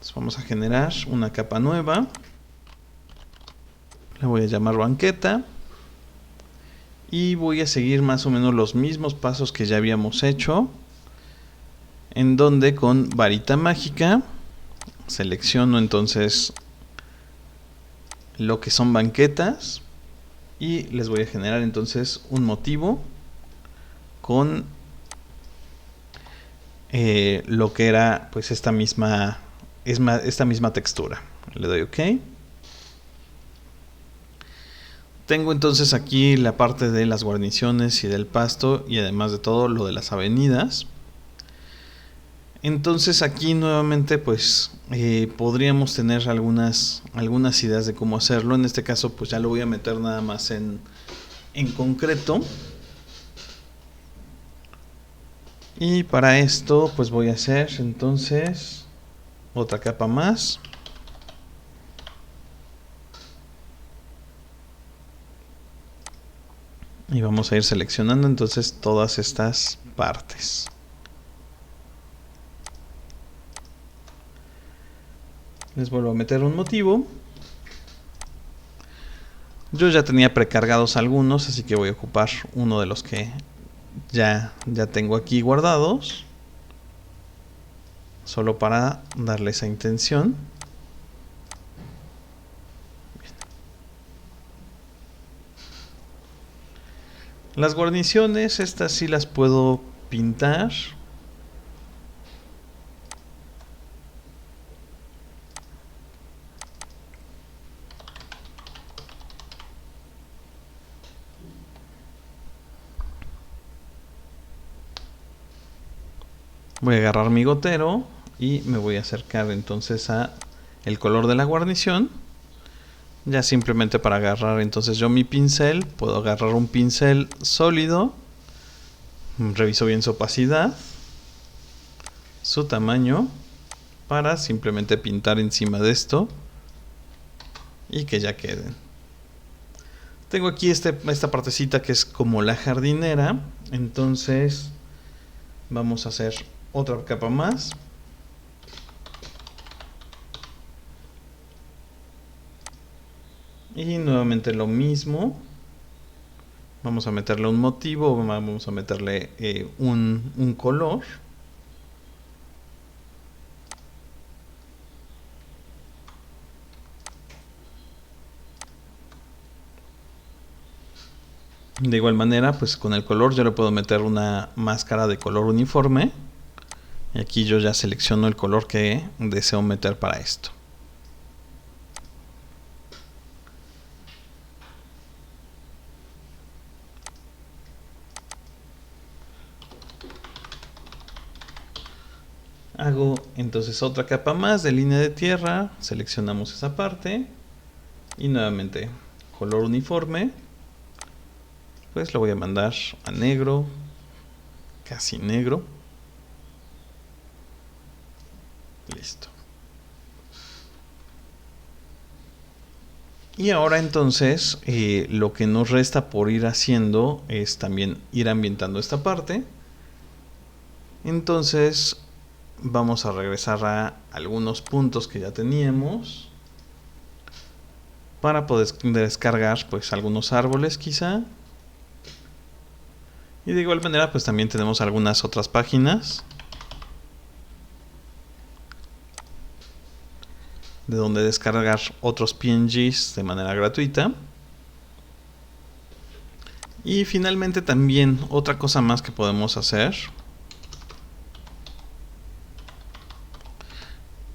Entonces vamos a generar una capa nueva. La voy a llamar banqueta. Y voy a seguir más o menos los mismos pasos que ya habíamos hecho. En donde con varita mágica selecciono entonces lo que son banquetas. Y les voy a generar entonces un motivo con lo que era pues esta misma textura. Le doy OK. Tengo entonces aquí la parte de las guarniciones y del pasto y además de todo lo de las avenidas. Entonces aquí nuevamente pues podríamos tener algunas ideas de cómo hacerlo. En este caso pues ya lo voy a meter nada más en concreto. Y para esto pues voy a hacer entonces otra capa más. Y vamos a ir seleccionando entonces todas estas partes. Les vuelvo a meter un motivo. Yo ya tenía precargados algunos, así que voy a ocupar uno de los que ya tengo aquí guardados. Solo para darle esa intención. Las guarniciones, estas sí las puedo pintar. Voy a agarrar mi gotero y me voy a acercar entonces a el color de la guarnición. Ya simplemente para agarrar entonces yo mi pincel, puedo agarrar un pincel sólido. Reviso bien su opacidad, su tamaño, para simplemente pintar encima de esto y que ya queden. Tengo aquí esta partecita que es como la jardinera, entonces vamos a hacer otra capa más. Y nuevamente lo mismo. Vamos a meterle un motivo, vamos a meterle un color. De igual manera, pues con el color yo le puedo meter una máscara de color uniforme. Y aquí yo ya selecciono el color que deseo meter para esto. Hago entonces otra capa más de línea de tierra, seleccionamos esa parte y nuevamente color uniforme, pues lo voy a mandar a negro, casi negro. Listo. Y ahora entonces lo que nos resta por ir haciendo es también ir ambientando esta parte. Entonces vamos a regresar a algunos puntos que ya teníamos para poder descargar pues algunos árboles quizá. Y de igual manera pues también tenemos algunas otras páginas de donde descargar otros PNGs de manera gratuita. Y finalmente también otra cosa más que podemos hacer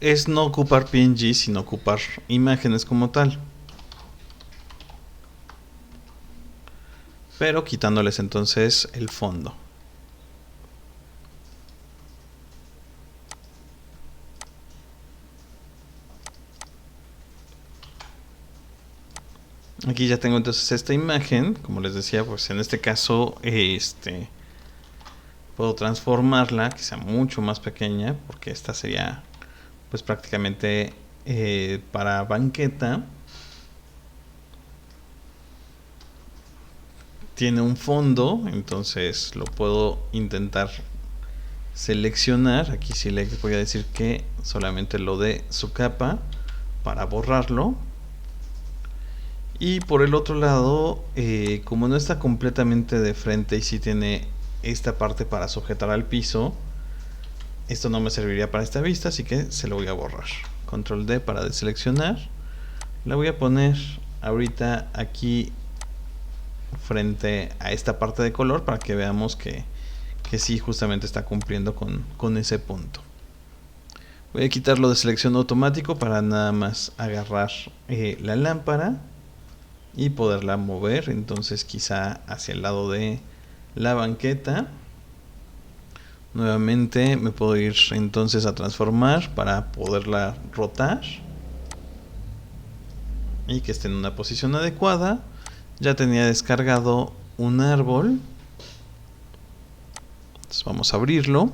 es no ocupar PNGs, sino ocupar imágenes como tal, pero quitándoles entonces el fondo. Aquí ya tengo entonces esta imagen, como les decía, pues en este caso puedo transformarla, que sea mucho más pequeña, porque esta sería pues prácticamente para banqueta. Tiene un fondo, entonces lo puedo intentar seleccionar, aquí sí le voy a decir que solamente lo de su capa para borrarlo. Y por el otro lado, como no está completamente de frente y sí tiene esta parte para sujetar al piso, esto no me serviría para esta vista, así que se lo voy a borrar. Control D para deseleccionar. La voy a poner ahorita aquí frente a esta parte de color para que veamos que sí justamente está cumpliendo con ese punto. Voy a quitarlo de selección automático para nada más agarrar la lámpara y poderla mover, entonces quizá hacia el lado de la banqueta. Nuevamente me puedo ir entonces a transformar para poderla rotar y que esté en una posición adecuada. Ya tenía descargado un árbol, entonces vamos a abrirlo.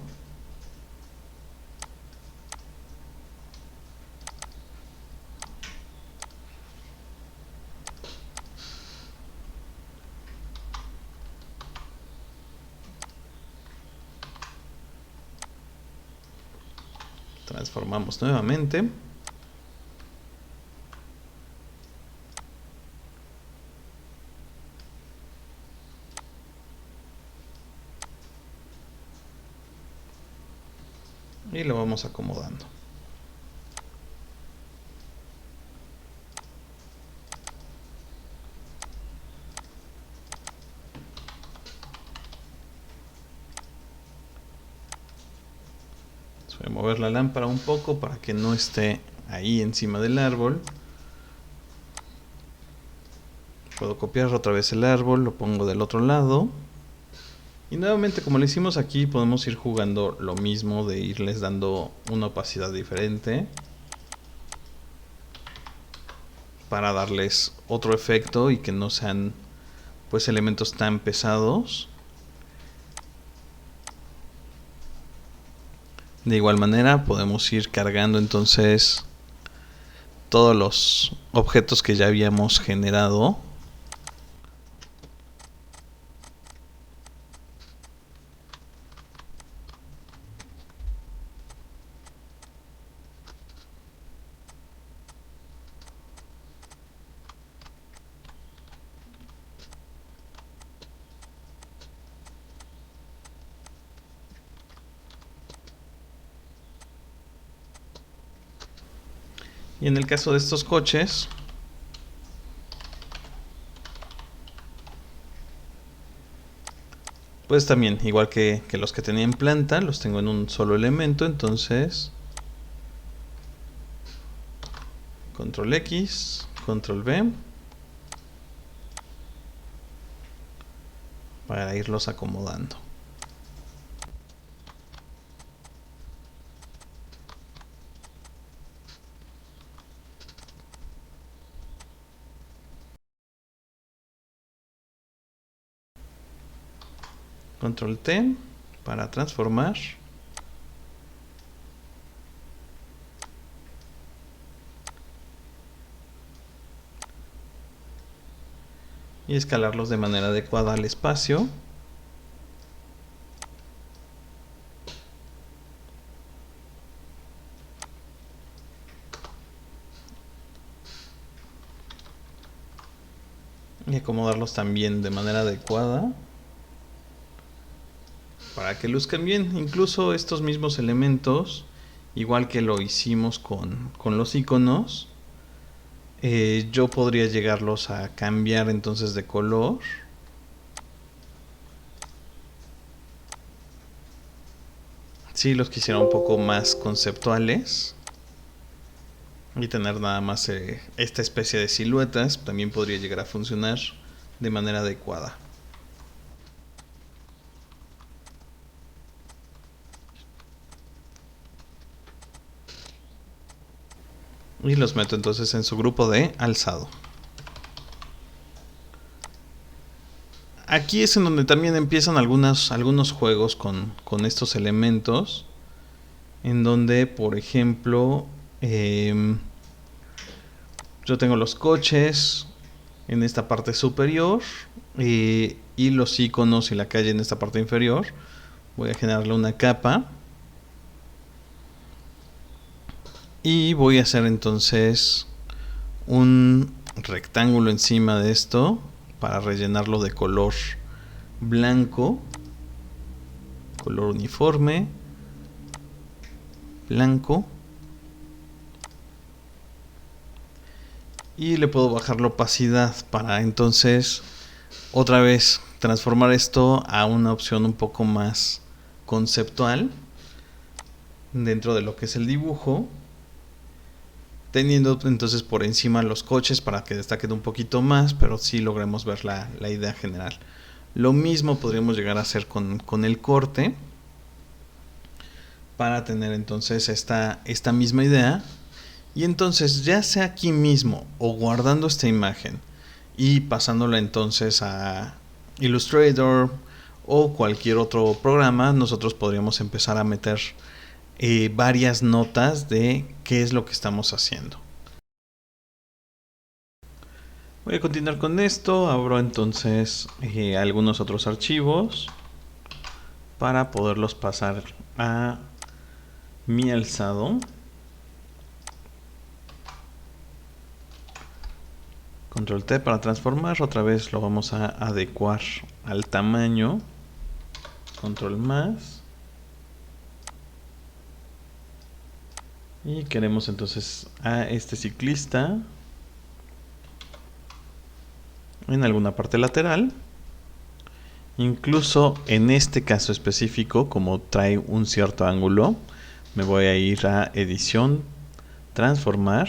Transformamos nuevamente. Y lo vamos acomodando. Voy a mover la lámpara un poco para que no esté ahí encima del árbol. Puedo copiar otra vez el árbol, lo pongo del otro lado. Y nuevamente, como lo hicimos aquí, podemos ir jugando lo mismo de irles dando una opacidad diferente para darles otro efecto y que no sean pues elementos tan pesados. De igual manera podemos ir cargando entonces todos los objetos que ya habíamos generado. Y en el caso de estos coches, pues también, igual que los que tenía en planta, los tengo en un solo elemento, entonces Control X, Control V, para irlos acomodando. Control T para transformar. Y escalarlos de manera adecuada al espacio. Y acomodarlos también de manera adecuada para que luzcan bien. Incluso estos mismos elementos, igual que lo hicimos con los iconos, yo podría llegarlos a cambiar entonces de color. Si los quisiera un poco más conceptuales y tener nada más esta especie de siluetas, también podría llegar a funcionar de manera adecuada. Y los meto entonces en su grupo de alzado. Aquí es en donde también empiezan algunos juegos con estos elementos, en donde por ejemplo yo tengo los coches en esta parte superior y los iconos y la calle en esta parte inferior. Voy a generarle una capa. Y voy a hacer entonces un rectángulo encima de esto para rellenarlo de color blanco, color uniforme, blanco. Y le puedo bajar la opacidad para entonces otra vez transformar esto a una opción un poco más conceptual dentro de lo que es el dibujo, teniendo entonces por encima los coches para que destaquen un poquito más, pero sí logremos ver la idea general. Lo mismo podríamos llegar a hacer con el corte para tener entonces esta misma idea. Y entonces ya sea aquí mismo o guardando esta imagen y pasándola entonces a Illustrator o cualquier otro programa, nosotros podríamos empezar a meter varias notas de qué es lo que estamos haciendo. Voy a continuar con esto. Abro entonces algunos otros archivos para poderlos pasar a mi alzado. Control T para transformar. Otra vez lo vamos a adecuar al tamaño. Control más. Y queremos entonces a este ciclista en alguna parte lateral. Incluso en este caso específico, como trae un cierto ángulo, me voy a ir a edición, transformar,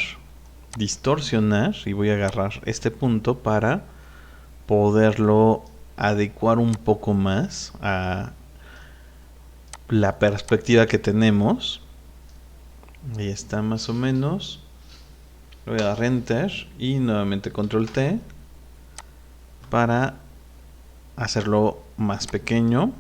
distorsionar y voy a agarrar este punto para poderlo adecuar un poco más a la perspectiva que tenemos. Ahí está más o menos. Le voy a dar Enter y nuevamente Control T para hacerlo más pequeño.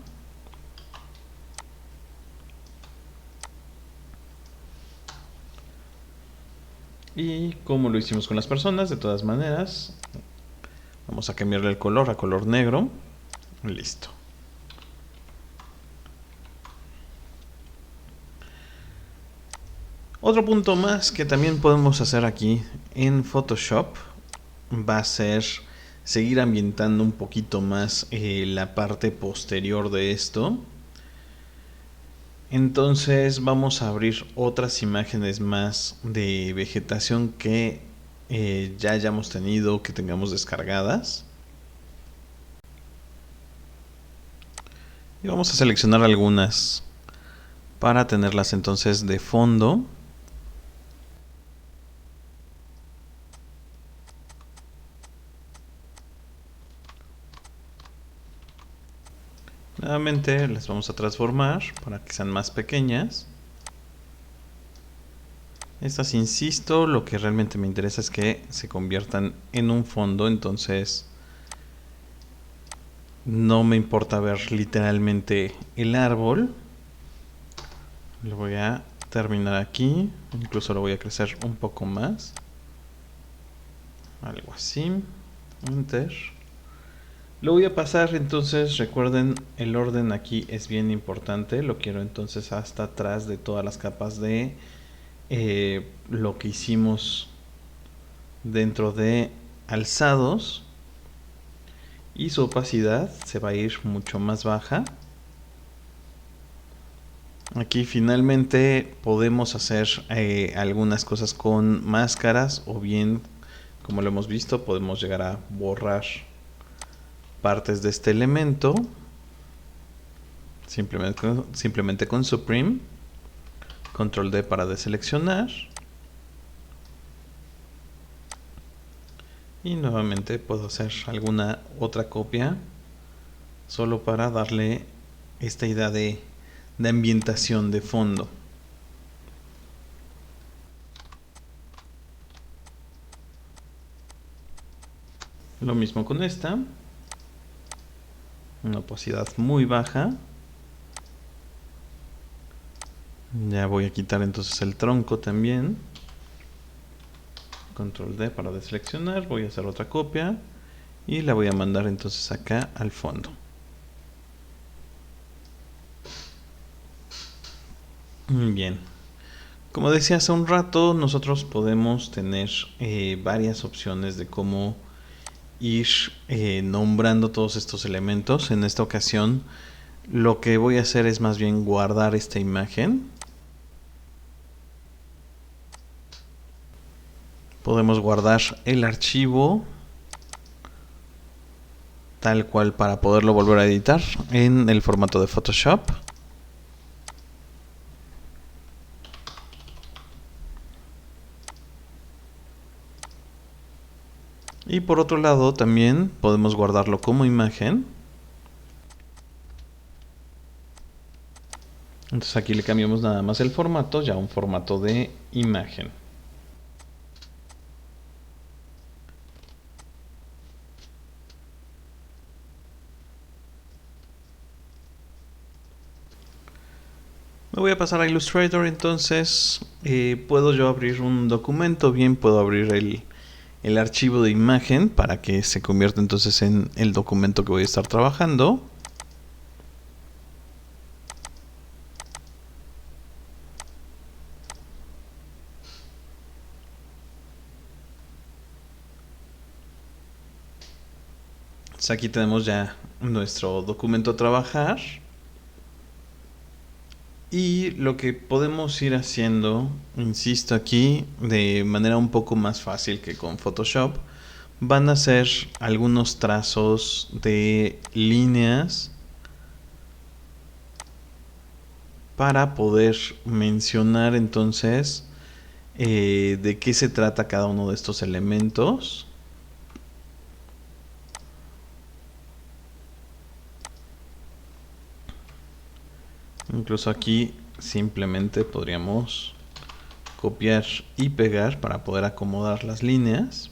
Y como lo hicimos con las personas, de todas maneras, vamos a cambiarle el color a color negro. Listo. Otro punto más que también podemos hacer aquí en Photoshop va a ser seguir ambientando un poquito más la parte posterior de esto. Entonces vamos a abrir otras imágenes más de vegetación que ya hayamos tenido, que tengamos descargadas. Y vamos a seleccionar algunas para tenerlas entonces de fondo. Nuevamente las vamos a transformar para que sean más pequeñas. Estas, insisto, lo que realmente me interesa es que se conviertan en un fondo, entonces no me importa ver literalmente el árbol. Lo voy a terminar aquí, incluso lo voy a crecer un poco más. Algo así. Enter. Lo voy a pasar, entonces recuerden, el orden aquí es bien importante. Lo quiero entonces hasta atrás de todas las capas de lo que hicimos dentro de alzados. Y su opacidad se va a ir mucho más baja. Aquí finalmente podemos hacer algunas cosas con máscaras, o bien, como lo hemos visto, podemos llegar a borrar partes de este elemento simplemente con Supreme. Control D para deseleccionar. Y nuevamente puedo hacer alguna otra copia solo para darle esta idea de ambientación de fondo. Lo mismo con esta. Una opacidad muy baja. Ya voy a quitar entonces el tronco también. Control D para deseleccionar. Voy a hacer otra copia y la voy a mandar entonces acá al fondo. Bien. Como decía hace un rato, nosotros podemos tener varias opciones de cómo ir nombrando todos estos elementos. En esta ocasión, lo que voy a hacer es más bien guardar esta imagen. Podemos guardar el archivo tal cual para poderlo volver a editar en el formato de Photoshop. Y por otro lado también podemos guardarlo como imagen. Entonces aquí le cambiamos nada más el formato, ya un formato de imagen. Me voy a pasar a Illustrator, entonces puedo yo abrir un documento, bien puedo abrir el archivo de imagen para que se convierta entonces en el documento que voy a estar trabajando. Entonces aquí tenemos ya nuestro documento a trabajar. Y lo que podemos ir haciendo, insisto aquí, de manera un poco más fácil que con Photoshop, van a ser algunos trazos de líneas para poder mencionar entonces de qué se trata cada uno de estos elementos. Incluso aquí simplemente podríamos copiar y pegar para poder acomodar las líneas.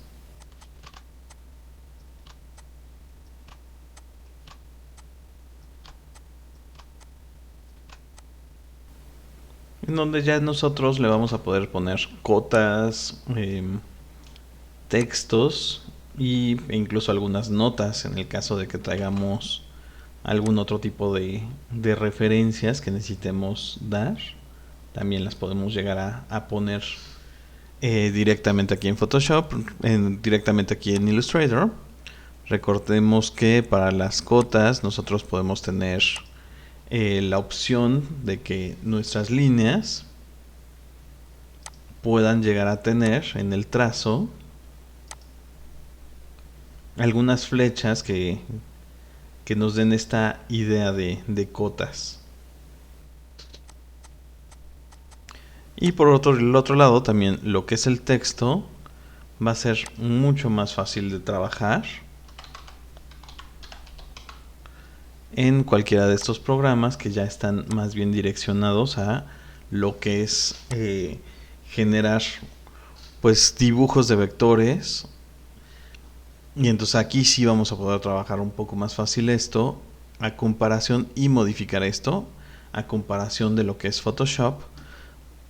En donde ya nosotros le vamos a poder poner cotas, textos e incluso algunas notas en el caso de que traigamos algún otro tipo de referencias que necesitemos dar. También las podemos llegar a poner directamente aquí en Photoshop, directamente aquí en Illustrator. Recordemos que para las cotas nosotros podemos tener la opción de que nuestras líneas puedan llegar a tener en el trazo algunas flechas que nos den esta idea de cotas. Y por el otro lado también lo que es el texto va a ser mucho más fácil de trabajar en cualquiera de estos programas que ya están más bien direccionados a lo que es generar pues dibujos de vectores. Y entonces aquí sí vamos a poder trabajar un poco más fácil esto a comparación y modificar esto a comparación de lo que es Photoshop,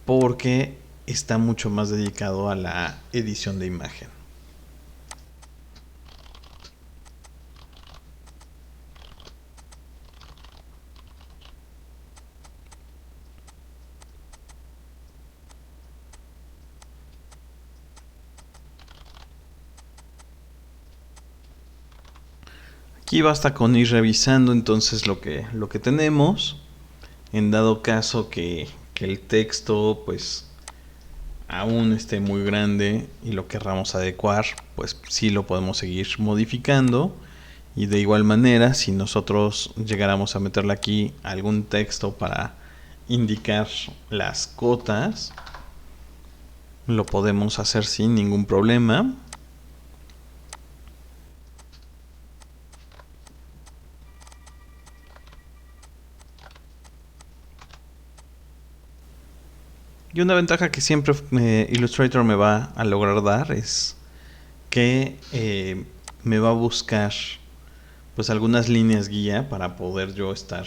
porque está mucho más dedicado a la edición de imagen. Aquí basta con ir revisando entonces lo que tenemos. En dado caso que el texto pues aún esté muy grande y lo querramos adecuar, pues sí lo podemos seguir modificando. Y de igual manera, si nosotros llegáramos a meterle aquí algún texto para indicar las cotas, lo podemos hacer sin ningún problema. Y una ventaja que siempre Illustrator me va a lograr dar es que me va a buscar pues algunas líneas guía para poder yo estar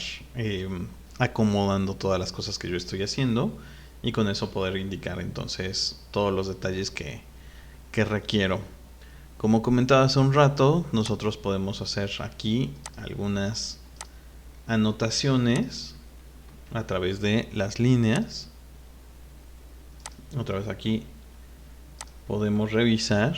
acomodando todas las cosas que yo estoy haciendo y con eso poder indicar entonces todos los detalles que requiero. Como comentaba hace un rato, nosotros podemos hacer aquí algunas anotaciones a través de las líneas. Otra vez aquí podemos revisar.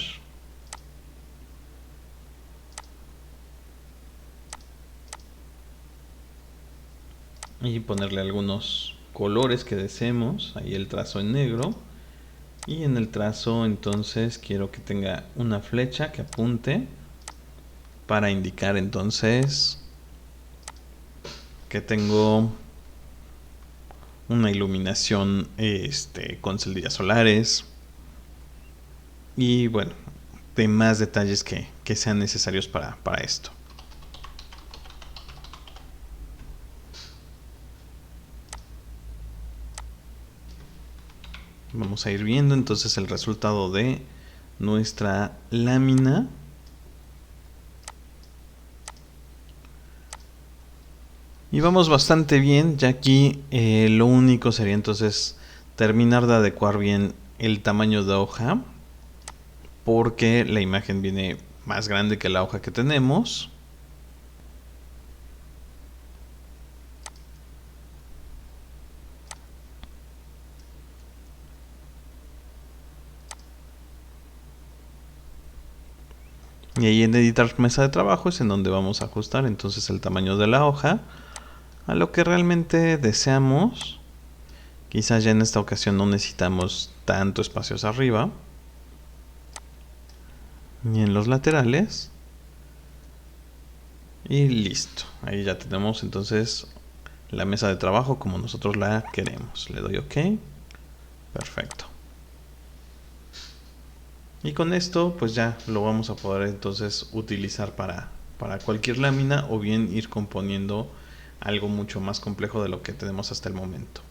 Y ponerle algunos colores que deseemos. Ahí el trazo en negro. Y en el trazo entonces quiero que tenga una flecha que apunte para indicar entonces que tengo una iluminación con celdillas solares. Y bueno, demás detalles que sean necesarios para esto. Vamos a ir viendo entonces el resultado de nuestra lámina. Y vamos bastante bien, ya aquí lo único sería entonces terminar de adecuar bien el tamaño de hoja, porque la imagen viene más grande que la hoja que tenemos. Y ahí en editar mesa de trabajo es en donde vamos a ajustar entonces el tamaño de la hoja a lo que realmente deseamos. Quizás ya en esta ocasión no necesitamos tanto espacio hacia arriba ni en los laterales. Y listo, ahí ya tenemos entonces la mesa de trabajo como nosotros la queremos. Le doy OK. Perfecto. Y con esto pues ya lo vamos a poder entonces utilizar para cualquier lámina, o bien ir componiendo algo mucho más complejo de lo que tenemos hasta el momento.